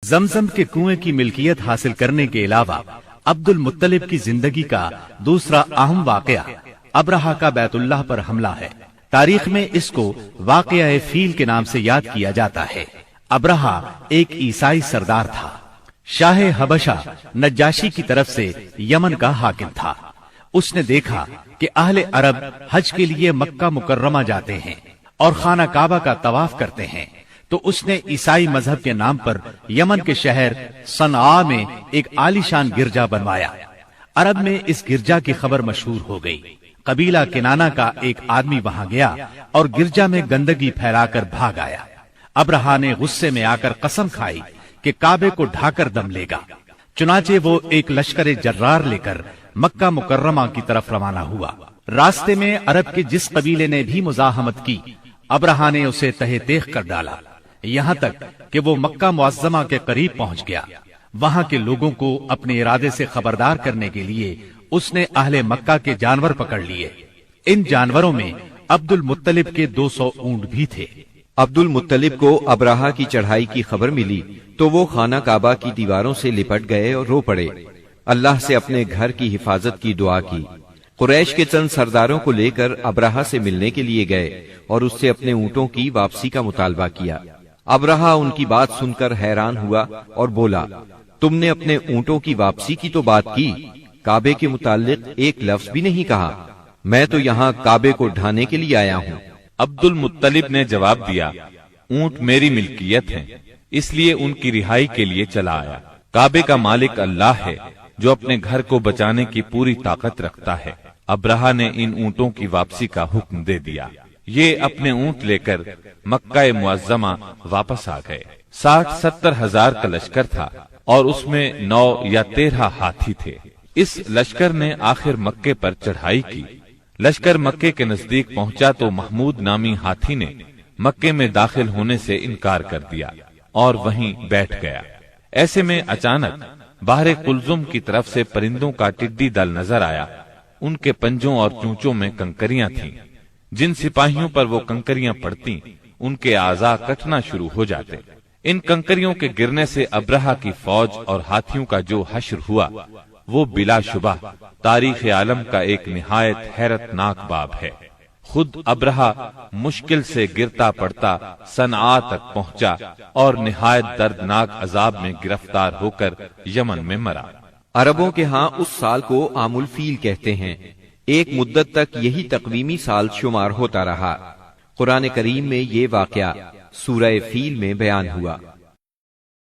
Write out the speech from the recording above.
زمزم کے کنویں کی ملکیت حاصل کرنے کے علاوہ عبد المطلب کی زندگی کا دوسرا اہم واقعہ ابرہہ کا بیت اللہ پر حملہ ہے۔ تاریخ میں اس کو واقعہ فیل کے نام سے یاد کیا جاتا ہے۔ ابرہہ ایک عیسائی سردار تھا۔ شاہ حبشہ نجاشی کی طرف سے یمن کا حاکم تھا۔ اس نے دیکھا کہ اہل عرب حج کے لیے مکہ مکرمہ جاتے ہیں اور خانہ کعبہ کا طواف کرتے ہیں، تو اس نے عیسائی مذہب کے نام پر یمن کے شہر صنعاء میں ایک عالیشان گرجا بنوایا۔ عرب میں اس گرجا کی خبر مشہور ہو گئی۔ قبیلہ کنانہ کا ایک آدمی وہاں گیا اور گرجا میں گندگی پھیلا کر بھاگ آیا۔ ابرہہ نے غصے میں آ کر قسم کھائی کہ کعبے کو ڈھا کر دم لے گا۔ چنانچہ وہ ایک لشکر جرار لے کر مکہ مکرمہ کی طرف روانہ ہوا۔ راستے میں عرب کے جس قبیلے نے بھی مزاحمت کی، ابرہہ نے اسے تہہ تیغ کر ڈالا، یہاں تک کہ وہ مکہ معظمہ کے قریب پہنچ گیا۔ وہاں کے لوگوں کو اپنے ارادے سے خبردار کرنے کے لیے اس نے اہل مکہ کے جانور پکڑ لیے۔ ان جانوروں میں عبد المطلب کے 200 اونٹ بھی تھے۔ عبد المطلب کو ابرہہ کی چڑھائی کی خبر ملی تو وہ خانہ کعبہ کی دیواروں سے لپٹ گئے اور رو پڑے، اللہ سے اپنے گھر کی حفاظت کی دعا کی۔ قریش کے چند سرداروں کو لے کر ابرہہ سے ملنے کے لیے گئے اور اس سے اپنے اونٹوں کی واپسی کا مطالبہ کیا۔ ابرہہ ان کی بات سن کر حیران ہوا اور بولا، تم نے اپنے اونٹوں کی واپسی کی تو بات کی، کعبے کے متعلق ایک لفظ بھی نہیں کہا۔ میں تو یہاں کعبے کو ڈھانے کے لیے آیا ہوں۔ عبد المطلب نے جواب دیا، اونٹ میری ملکیت ہیں، اس لیے ان کی رہائی کے لیے چلا آیا۔ کعبے کا مالک اللہ ہے جو اپنے گھر کو بچانے کی پوری طاقت رکھتا ہے۔ ابرہہ نے ان اونٹوں کی واپسی کا حکم دے دیا۔ یہ اپنے اونٹ لے کر مکہ معظمہ واپس آ گئے۔ 60-70 ہزار کا لشکر تھا اور اس میں 9 یا 13 ہاتھی تھے۔ اس لشکر نے آخر مکے پر چڑھائی کی۔ لشکر مکے کے نزدیک پہنچا تو محمود نامی ہاتھی نے مکے میں داخل ہونے سے انکار کر دیا اور وہیں بیٹھ گیا۔ ایسے میں اچانک باہر قلزم کی طرف سے پرندوں کا ٹڈی دل نظر آیا۔ ان کے پنجوں اور چونچوں میں کنکریاں تھیں۔ جن سپاہیوں پر وہ کنکریاں پڑتی ان کے اعضاء کٹنا شروع ہو جاتے۔ ان کنکریوں کے گرنے سے ابرہہ کی فوج اور ہاتھیوں کا جو حشر ہوا وہ بلا شبہ تاریخ عالم کا ایک نہایت حیرت ناک باب ہے۔ خود ابرہہ مشکل سے گرتا پڑتا صنعاء تک پہنچا اور نہایت دردناک عذاب میں گرفتار ہو کر یمن میں مرا۔ عربوں کے ہاں اس سال کو عام الفیل کہتے ہیں۔ ایک مدت تک یہی تقویمی سال شمار ہوتا رہا۔ قرآن کریم میں یہ واقعہ سورہ فیل میں بیان ہوا۔